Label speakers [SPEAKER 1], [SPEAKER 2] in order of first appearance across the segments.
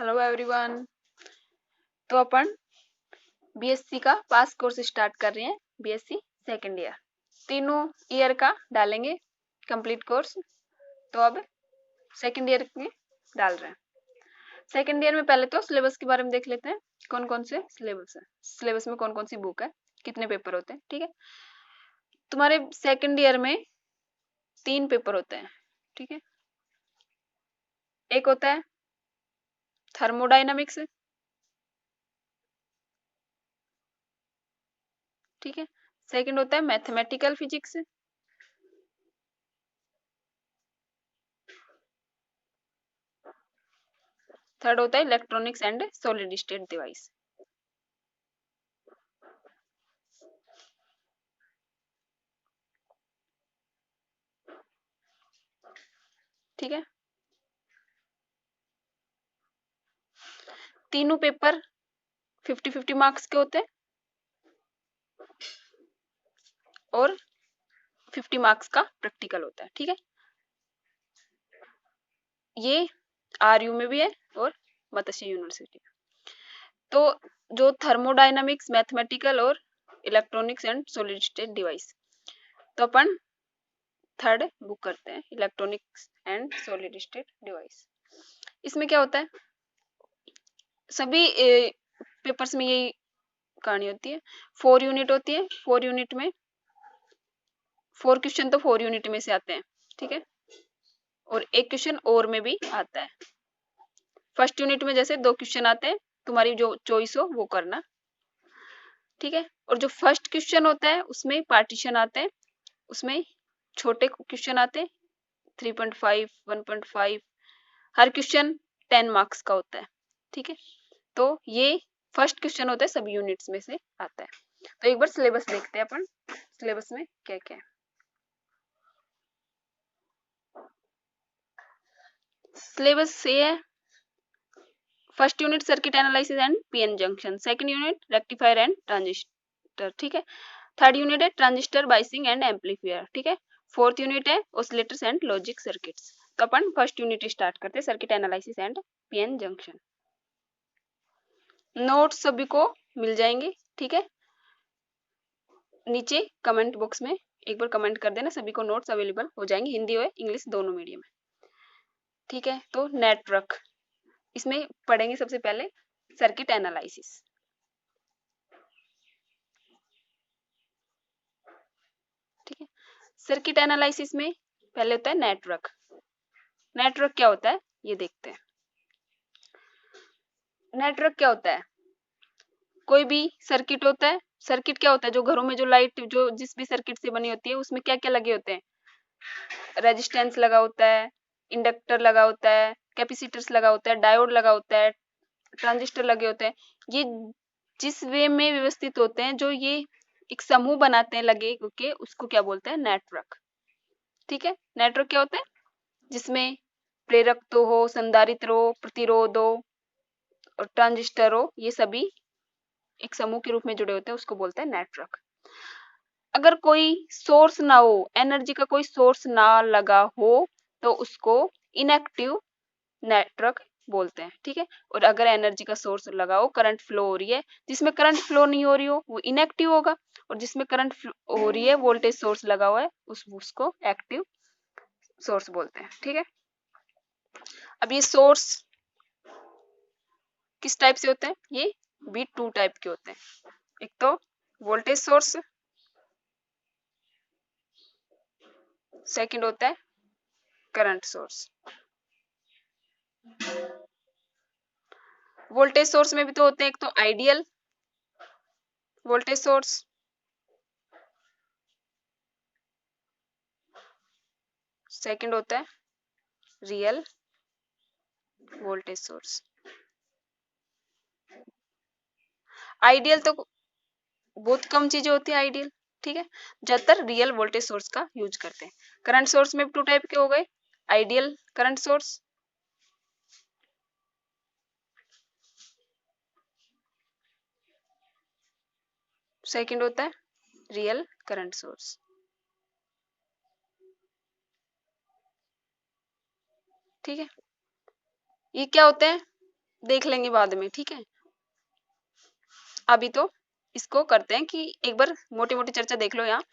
[SPEAKER 1] Hello everyone. तो अपन BSc का पास course start कर रहे हैं। बीएससी सेकेंड ईयर तीनों ईयर का डालेंगे कंप्लीट कोर्स। तो अब सेकेंड ईयर में डाल रहे हैं। सेकेंड ईयर में पहले तो सिलेबस के बारे में देख लेते हैं, कौन कौन से सिलेबस है, सिलेबस में कौन कौन सी बुक है, कितने पेपर होते हैं। ठीक है, तुम्हारे सेकेंड ईयर में 3 पेपर होते हैं। ठीक है, एक होता है थर्मोडाइनमिक्स, ठीक है, सेकंड होता है मैथमेटिकल फिजिक्स, थर्ड होता है electronics and solid state device. ठीक है, तीनों पेपर 50-50 मार्क्स के होते हैं और 50 मार्क्स का प्रैक्टिकल होता है। ठीक है, ये आरयू में भी है और मत्स्य यूनिवर्सिटी में। तो जो थर्मोडायनामिक्स, मैथमेटिकल और electronics and solid state device, तो अपन थर्ड बुक करते हैं electronics and solid state device. इसमें क्या होता है, सभी पेपर्स में यही कहानी होती है। 4 यूनिट होती है, 4 यूनिट में 4 क्वेश्चन तो 4 यूनिट में से आते हैं। ठीक है, और एक क्वेश्चन और में भी आता है। फर्स्ट यूनिट में जैसे 2 क्वेश्चन आते हैं, तुम्हारी जो चॉइस हो वो करना। ठीक है, और जो फर्स्ट क्वेश्चन होता है उसमें पार्टीशन आते हैं, उसमें छोटे क्वेश्चन आते हैं 3.5, 1.5, हर क्वेश्चन 10 मार्क्स का होता है। ठीक है, तो ये फर्स्ट क्वेश्चन होता है, सभी यूनिट्स में से आता है। तो एक बार सिलेबस देखते हैं अपन, सिलेबस में क्या क्या है। सिलेबस ये है, first unit circuit analysis and PN junction, second unit rectifier and transistor. ठीक है, थर्ड यूनिट है ट्रांजिस्टर, बाइसिंग एंड एम्पलीफायर। ठीक है, फोर्थ यूनिट है ऑसिलेटर्स एंड लॉजिक सर्किट्स। तो अपन फर्स्ट यूनिट स्टार्ट करते हैं, circuit analysis and PN junction. Notes सभी को मिल जाएंगे। ठीक है, नीचे कमेंट बॉक्स में एक बार कमेंट कर देना, सभी को नोट्स अवेलेबल हो जाएंगे, हिंदी और इंग्लिश दोनों मीडियम में। ठीक है, तो नेटवर्क, इसमें पढ़ेंगे सबसे पहले सर्किट एनालिसिस। ठीक है, सर्किट एनालिसिस में पहले होता है नेटवर्क। नेटवर्क क्या होता है ये देखते हैं। नेटवर्क क्या होता है, कोई भी सर्किट होता है। सर्किट क्या होता है, जो घरों में जो लाइट जो जिस भी सर्किट से बनी होती है उसमें क्या क्या लगे होते हैं, रेजिस्टेंस लगा होता है, इंडक्टर लगा होता है, कैपेसिटर्स लगा होता है, डायोड लगा होता है, ट्रांजिस्टर लगे होते हैं। ये जिस वे में व्यवस्थित होते हैं, जो ये एक समूह बनाते हैं लगे के, उसको क्या बोलते हैं, नेटवर्क। ठीक है, नेटवर्क क्या होता है, जिसमें प्रेरक तो हो, संधारित्र हो, प्रतिरोध हो और ट्रांजिस्टर हो, ये सभी एक समूह के रूप में जुड़े होते हैं, उसको बोलते हैं नेटवर्क। अगर कोई सोर्स ना हो, एनर्जी का कोई सोर्स ना लगा हो, तो उसको इनएक्टिव नेटवर्क बोलते हैं। ठीक है, और अगर एनर्जी का सोर्स लगा हो, करंट फ्लो हो रही है, जिसमें करंट फ्लो नहीं हो रही हो वो इनएक्टिव होगा, और जिसमें करंट फ्लो हो रही है, वोल्टेज सोर्स लगा हुआ है, उसको एक्टिव सोर्स बोलते हैं। ठीक है, अब ये सोर्स किस टाइप से होते हैं, ये भी 2 टाइप के होते हैं। एक तो वोल्टेज सोर्स, सेकंड होता है करंट सोर्स। वोल्टेज सोर्स में भी तो होते हैं, एक तो आइडियल वोल्टेज सोर्स, सेकंड होता है रियल वोल्टेज सोर्स। आइडियल तो बहुत कम चीजें होती है आइडियल। ठीक है, ज्यादातर रियल वोल्टेज सोर्स का यूज करते हैं। करंट सोर्स में 2 टाइप के हो गए, आइडियल करंट सोर्स, सेकंड होता है रियल करंट सोर्स। ठीक है, ये क्या होते हैं, देख लेंगे बाद में, ठीक है। अभी तो इसको करते हैं कि एक बार मोटी मोटी चर्चा देख लो यहाँ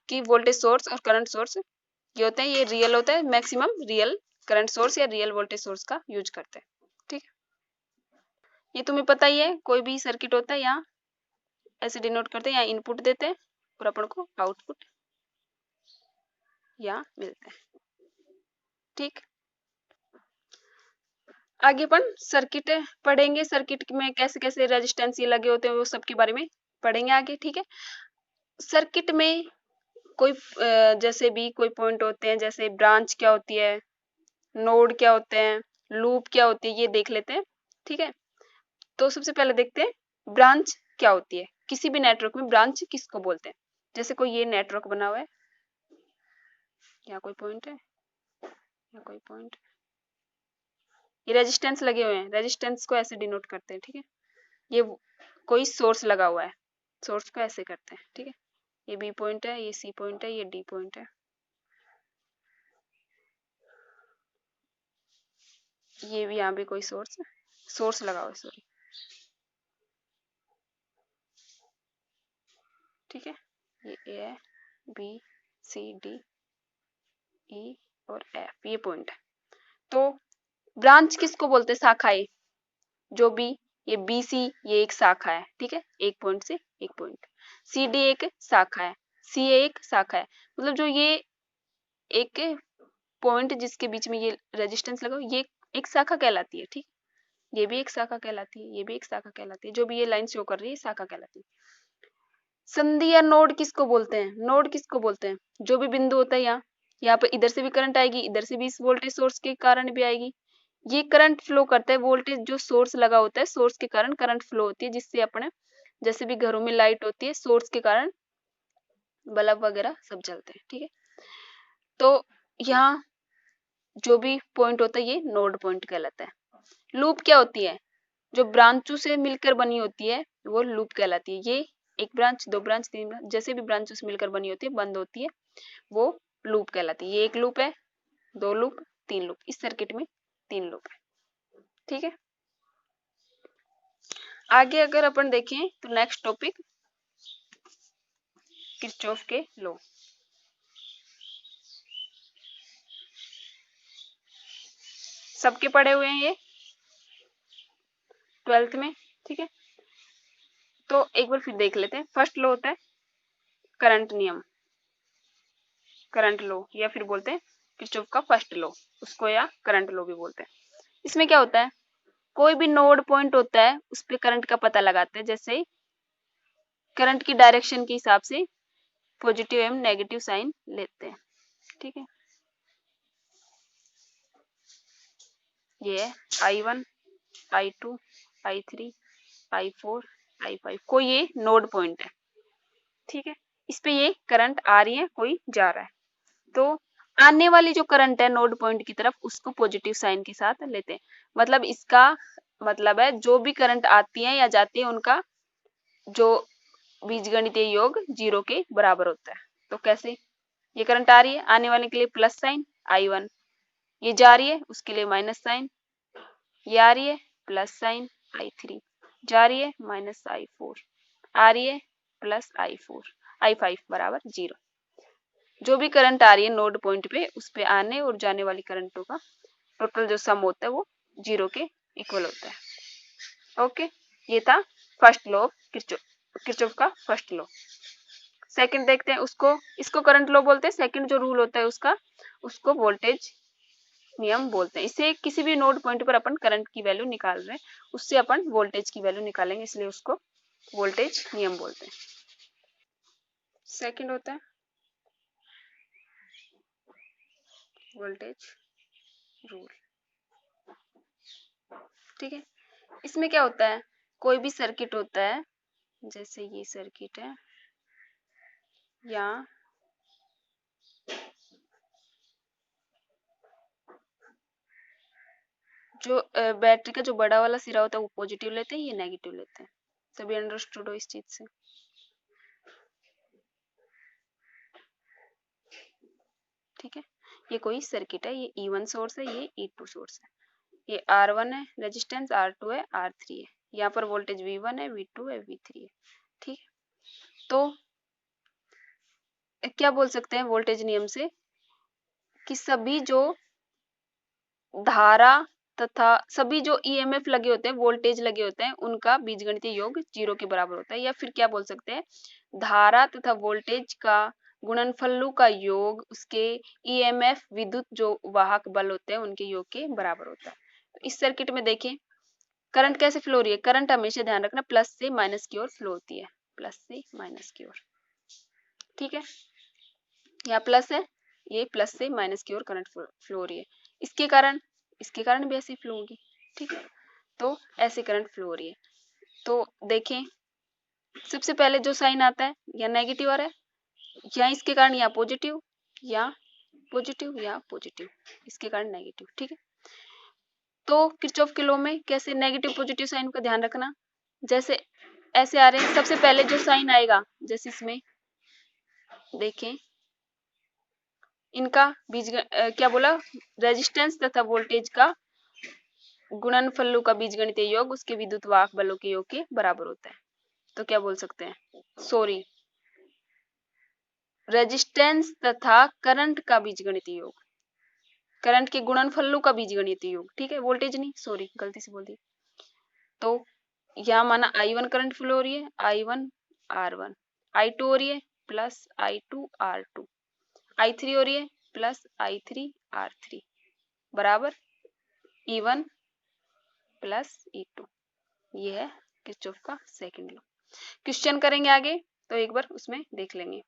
[SPEAKER 1] कि वोल्टेज सोर्स और करंट सोर्स ये होते हैं, ये रियल होता है, मैक्सिमम रियल करंट सोर्स या रियल वोल्टेज सोर्स का यूज करते हैं, ठीक है। ये तुम्हें पता ही है, कोई भी सर्किट होता है यहाँ ऐसे डिनोट करते हैं, यहाँ इनपुट देते हैं और अपन को आउटपुट यहाँ मिलता है, ठीक। आगे अपन सर्किट पढ़ेंगे, सर्किट में कैसे कैसे रेजिस्टेंस ये लगे होते हैं वो सब के बारे में पढ़ेंगे आगे, ठीक है। सर्किट में कोई जैसे भी कोई पॉइंट होते हैं, जैसे ब्रांच क्या होती है, नोड क्या होते हैं, लूप क्या होती है, ये देख लेते हैं, ठीक है। तो सबसे पहले देखते हैं ब्रांच क्या होती है। किसी भी नेटवर्क में ब्रांच किसको बोलते हैं। जैसे कोई ये नेटवर्क बना हुआ है, यहाँ कोई पॉइंट है, यहाँ कोई पॉइंट, ये रेजिस्टेंस लगे हुए हैं, रेजिस्टेंस को ऐसे डिनोट करते हैं, ठीक है। ये कोई सोर्स लगा हुआ है, सोर्स को ऐसे करते हैं, ठीक है। ये बी पॉइंट है, ये सी पॉइंट है, ये डी पॉइंट है, ये भी यहाँ भी कोई सोर्स लगा हुआ है, सॉरी, ठीक है। ये ए है, बी सी डी ई और एफ, ये पॉइंट है। तो ब्रांच किसको बोलते हैं, शाखाएं, जो भी ये बी सी ये एक शाखा है, ठीक है, एक पॉइंट से एक पॉइंट। सी डी एक शाखा है, सी एक शाखा है, मतलब जो ये एक पॉइंट जिसके बीच में ये रेजिस्टेंस लगा ये एक शाखा कहलाती है, ठीक। ये भी एक शाखा कहलाती है, ये भी एक शाखा कहलाती है, जो भी ये लाइन शो कर रही है शाखा कहलाती है। संधि या नोड किसको बोलते हैं, नोड किसको बोलते हैं, जो भी बिंदु होता है यहाँ पे इधर से भी करंट आएगी, इधर से भी इस वोल्टेज सोर्स के कारण भी आएगी, ये करंट फ्लो करता है, वोल्टेज जो सोर्स लगा होता है सोर्स के कारण करंट फ्लो होती है, जिससे अपने जैसे भी घरों में लाइट होती है सोर्स के कारण बल्ब वगैरह सब जलते हैं, ठीक है। तो यहाँ जो भी पॉइंट होता है ये नोड पॉइंट कहलाता है। लूप क्या होती है, जो ब्रांचों से मिलकर बनी होती है वो लूप कहलाती है। ये एक ब्रांच, दो ब्रांच, तीन ब्रांच, जैसे भी ब्रांचों से मिलकर बनी होती है बंद होती है वो लूप कहलाती है। ये एक लूप है, दो लूप, तीन लूप, इस सर्किट में तीन लूप है, ठीक है। आगे अगर अपन देखें तो नेक्स्ट टॉपिक किरचॉफ के लॉ। सबके पढ़े हुए हैं ये 12th में, ठीक है। तो एक बार फिर देख लेते हैं। फर्स्ट लॉ होता है करंट नियम, करंट लॉ, या फिर बोलते हैं किरचॉफ का फर्स्ट लॉ, उसको या करंट लॉ भी बोलते हैं। इसमें क्या होता है, कोई भी नोड पॉइंट होता है उस पर करंट का पता लगाते हैं। जैसे करंट की डायरेक्शन के हिसाब से पॉजिटिव एवं नेगेटिव साइन लेते हैं, ठीक है। ये है I1, I2, I3, I4, I5, कोई ये नोड पॉइंट है, ठीक है। इस पे ये करंट आ रही है, कोई जा रहा है, तो आने वाली जो करंट है नोड पॉइंट की तरफ उसको पॉजिटिव साइन के साथ लेते हैं। मतलब इसका मतलब है जो भी करंट आती है या जाती है उनका जो बीजगणितीय योग 0 के बराबर होता है। तो कैसे, ये करंट आ रही है, आने वाले के लिए प्लस साइन I1, ये जा रही है उसके लिए माइनस साइन, ये आ रही है प्लस साइन I3, जा रही है माइनस I4, आ रही है प्लस I5 बराबर 0। जो भी करंट आ रही है नोड पॉइंट पे उस पे आने और जाने वाली करंटों का टोटल जो सम होता है वो 0 के इक्वल होता है। ओके, ये था फर्स्ट लॉ ऑफ किरचॉफ का फर्स्ट लॉ। सेकंड देखते हैं, उसको इसको करंट लॉ बोलते हैं। सेकंड जो रूल होता है उसका, उसको वोल्टेज नियम बोलते हैं। इससे किसी भी नोड पॉइंट पर अपन करंट की वैल्यू निकाल रहे हैं, उससे अपन वोल्टेज की वैल्यू निकालेंगे, इसलिए उसको वोल्टेज नियम बोलते हैं। सेकंड होता है वोल्टेज रूल, ठीक है। इसमें क्या होता है, कोई भी सर्किट होता है, जैसे ये सर्किट है, या जो बैटरी का जो बड़ा वाला सिरा होता है वो पॉजिटिव लेते हैं, ये नेगेटिव लेते हैं। सभी अंडरस्टूड हो इस चीज से, ठीक है। ये कोई सर्किट है, ये E1 सोर्स है, ये E2 सोर्स है। ये R1 है रेजिस्टेंस, R2 है, R3 है। यहाँ पर वोल्टेज V1 है, V2 है, V3 है। ठीक है, तो क्या बोल सकते हैं वोल्टेज नियम से कि सभी जो धारा तथा सभी जो ईएमएफ लगे होते हैं, वोल्टेज लगे होते हैं, उनका बीजगणितीय योग 0 के बराबर होता है। या फिर क्या बोल सकते हैं, धारा तथा वोल्टेज का गुणनफलों का योग उसके ईएमएफ विद्युत जो वाहक बल होते हैं उनके योग के बराबर होता है। तो इस सर्किट में देखें करंट कैसे फ्लो हो रही है। करंट हमेशा ध्यान रखना प्लस से माइनस की ओर फ्लो होती है, प्लस से माइनस की ओर। ठीक है, यहाँ प्लस है, ये प्लस से माइनस की ओर करंट फ्लो हो रही है। इसके कारण भी ऐसी फ्लो होगी। ठीक है, तो ऐसे करंट फ्लो हो रही है। तो देखें सबसे पहले जो साइन आता है या नेगेटिव आ रहा है, या इसके कारण या पॉजिटिव या पॉजिटिव या पॉजिटिव, इसके कारण नेगेटिव। ठीक है, तो किरचॉफ के लॉ में कैसे नेगेटिव पॉजिटिव साइन का ध्यान रखना, जैसे ऐसे आ रहे हैं, सबसे पहले जो साइन आएगा जैसे इसमें देखें इनका क्या बोला, रेजिस्टेंस तथा वोल्टेज का गुणनफलों का बीजगणितीय योग उसके विद्युत वाहक बलों के योग के बराबर होता है। तो क्या बोल सकते हैं, सॉरी, रेजिस्टेंस तथा करंट का बीजगणितीय योग, करंट के गुणनफलों का बीजगणितीय योग। ठीक है, वोल्टेज नहीं, सॉरी गलती से बोल दी। तो यहाँ माना I1 करंट फ्लो हो रही है, I1 R1, I2 हो रही है प्लस I2 R2, I3 हो रही है प्लस I3 R3 बराबर E1 प्लस E2। ये है किरचॉफ का सेकंड लॉ। क्वेश्चन करेंगे आगे तो एक बार उसमें देख लेंगे।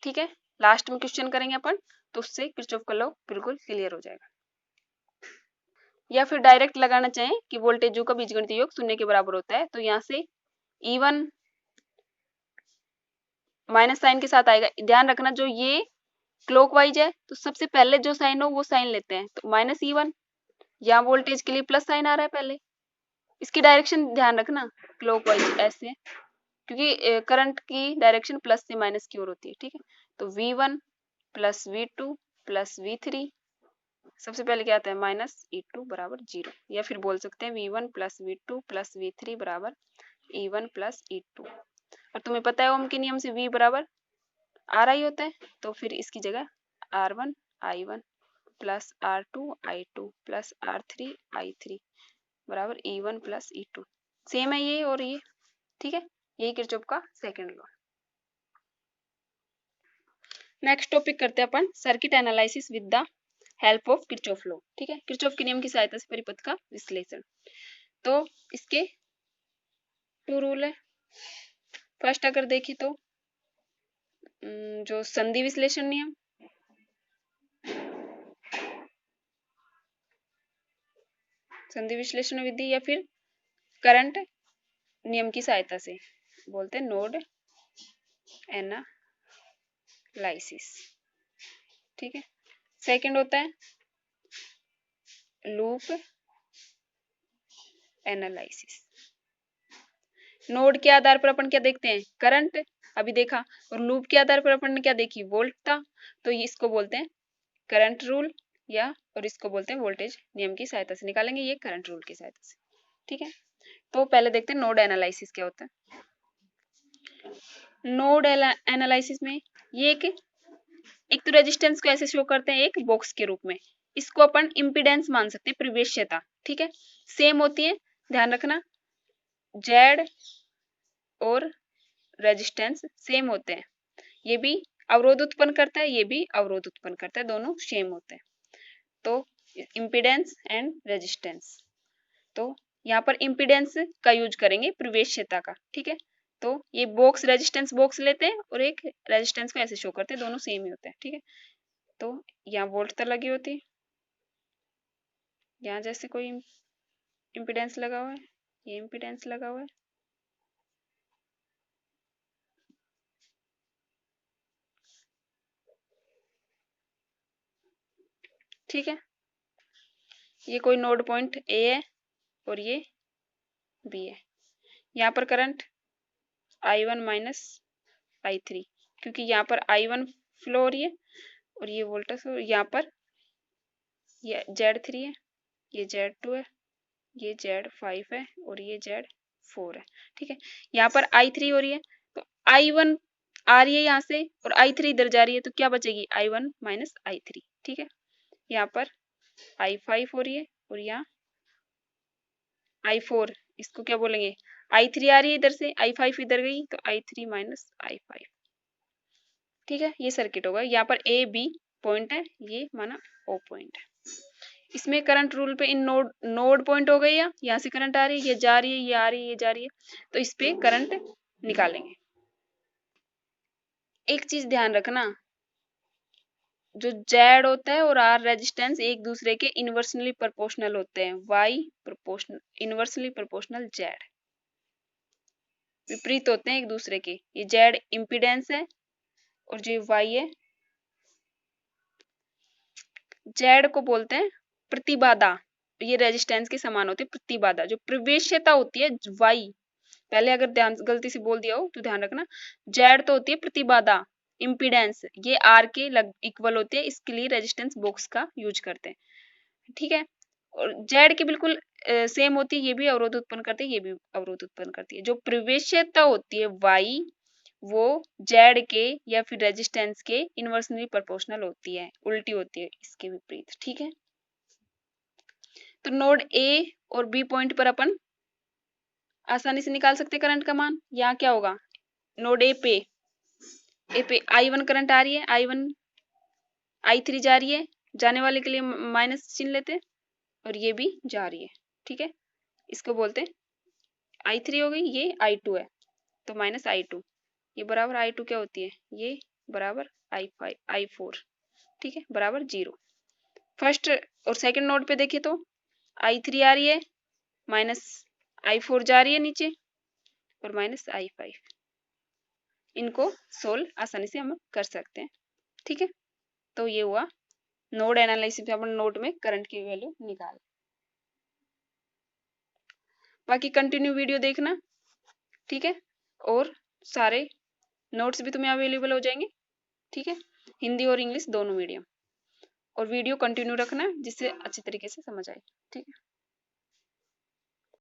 [SPEAKER 1] ठीक है, लास्ट में क्वेश्चन करेंगे अपन, तो उससे किरचॉफ का लॉ बिल्कुल क्लियर हो जाएगा। या फिर डायरेक्ट लगाना चाहें कि वोल्टेजों का बीजगणितीय योग 0 के बराबर होता है, तो यहाँ से E1 माइनस साइन के साथ आएगा। ध्यान रखना जो ये क्लॉकवाइज है तो सबसे पहले जो साइन हो वो साइन लेते हैं, तो माइनस E1, यहाँ वोल्टेज के लिए प्लस साइन आ रहा है पहले, इसकी डायरेक्शन ध्यान रखना क्लॉकवाइज ऐसे, क्योंकि करंट की डायरेक्शन प्लस से माइनस की ओर होती है। ठीक है, तो V1 plus V2 plus V3, सबसे पहले क्या आता है माइनस E2 बराबर 0, या फिर बोल सकते हैं V1 plus V2 plus V3 बराबर E1 प्लस E2। और तुम्हें पता है ओम के नियम से V बराबर RI होता है, तो फिर इसकी जगह R1 I1 plus R2 I2 plus R3 I3 बराबर E1 प्लस E2। सेम है ये और ये। ठीक है, यही किरचॉफ का सेकंड लॉ। नेक्स्ट टॉपिक करते हैं अपन circuit analysis with the help of Kirchhoff law. ठीक है, किरचॉफ के नियम की सहायता से परिपथ का विश्लेषण। तो इसके टू रूल है। फर्स्ट अगर देखिए तो जो संधि विश्लेषण नियम, संधि विश्लेषण विधि, या फिर करंट नियम की सहायता से बोलते हैं नोड एनालिसिस। ठीक है, सेकंड होता है लूप एनालिसिस। नोड के आधार पर अपन क्या देखते हैं, करंट अभी देखा, और लूप के आधार पर अपन ने क्या देखी, वोल्ट था, तो इसको बोलते हैं करंट रूल, या और इसको बोलते हैं वोल्टेज नियम की सहायता से निकालेंगे, ये करंट रूल की सहायता से। ठीक है, तो पहले देखते हैं नोड एनालिसिस क्या होता है। नोड एनालिसिस में ये एक तो रेजिस्टेंस को ऐसे शो करते हैं एक बॉक्स के रूप में, इसको अपन इम्पीडेंस मान सकते हैं, प्रवेश्यता। ठीक है, सेम होती है, ध्यान रखना जेड और रेजिस्टेंस सेम होते हैं, ये भी अवरोध उत्पन्न करता है, ये भी अवरोध उत्पन्न करता है, दोनों सेम होते हैं। तो इम्पीडेंस एंड रेजिस्टेंस, तो यहाँ पर इम्पीडेंस का यूज करेंगे प्रवेश्यता का। ठीक है, तो ये बॉक्स रेजिस्टेंस बॉक्स लेते हैं और एक रेजिस्टेंस को ऐसे शो करते हैं, दोनों सेम ही होते हैं। ठीक है, तो यहाँ वोल्ट तो लगी होती है, यहाँ जैसे कोई इम्पीडेंस लगा हुआ है, ये इम्पीडेंस लगा हुआ है। ठीक है, ये कोई नोड पॉइंट ए है और ये बी है। यहाँ पर करंट I1 माइनस I3, क्योंकि यहाँ पर I1 फ्लो हो रही है और ये वोल्टेज, यहाँ पर ये Z3 है ये Z2 है, ये Z5 है और ये Z4 है। ठीक है, यहाँ पर I3 हो रही है तो I1 आ रही है यहाँ से और I3 इधर जा रही है तो क्या बचेगी, I1 माइनस I3। ठीक है, यहाँ पर I5 हो रही है और यहाँ I4, इसको क्या बोलेंगे, I3 आ रही है इधर से, I5 इधर गई तो I3 माइनस I5। ठीक है, ये सर्किट होगा। यहाँ पर A B पॉइंट है, ये माना O पॉइंट है। इसमें करंट रूल पे इन नोड पॉइंट हो गई है, यहाँ से करंट आ रही है, ये जा रही है, ये आ रही है, ये जा रही है, तो इस पे करंट निकालेंगे। एक चीज ध्यान रखना, जो Z होता है और R रेजिस्टेंस एक दूसरे के इनवर्सली प्रोपोर्शनल होते हैं। Y proportional, inversely proportional Z, विपरीत होते हैं एक दूसरे के। ये Z इम्पीडेंस है और जो Y है, Z को बोलते हैं प्रतिबाधा, ये रेजिस्टेंस के समान होती है प्रतिबाधा। जो प्रवेश्यता होती है Y, पहले अगर ध्यान गलती से बोल दिया हो तो ध्यान रखना, Z तो होती है प्रतिबाधा, इम्पीडेंस ये R के इक्वल होती है, इसके लिए रेजिस्टेंस बॉक्स का यूज करते हैं। ठीक है, और Z के बिल्कुल सेम होती है, ये भी अवरोध उत्पन्न करती है, ये भी अवरोध उत्पन्न करती है। जो प्रवेश्यता होती है Y, वो Z के या फिर रेजिस्टेंस के इनवर्सली प्रोपोर्शनल होती है, उल्टी होती है इसके विपरीत। ठीक है, तो नोड A और B पॉइंट पर अपन आसानी से निकाल सकते करंट का मान। यहाँ क्या होगा, नोड ए पे I1 करंट आ रही है, I1 I3 जा रही है, जाने वाले के लिए माइनस चिन्ह लेते हैं और ये भी जा रही है। ठीक है, इसको बोलते हैं I3 हो गई, ये I2 है तो माइनस I2, ये बराबर I2 क्या होती है, ये बराबर I5 I4। ठीक है, बराबर 0। फर्स्ट और सेकंड नोड पे देखिए तो I3 आ रही है, माइनस I4 जा रही है नीचे और माइनस I5। इनको सोल्व आसानी से हम कर सकते हैं। ठीक है, तो ये हुआ नोड एनालिसिस में अपन नोड में करंट की वैल्यू निकाल। बाकी कंटिन्यू वीडियो देखना। ठीक है, और सारे नोट्स भी तुम्हें अवेलेबल हो जाएंगे। ठीक है, हिंदी और इंग्लिश दोनों मीडियम, और वीडियो कंटिन्यू रखना जिससे अच्छी तरीके से समझ आए। ठीक है।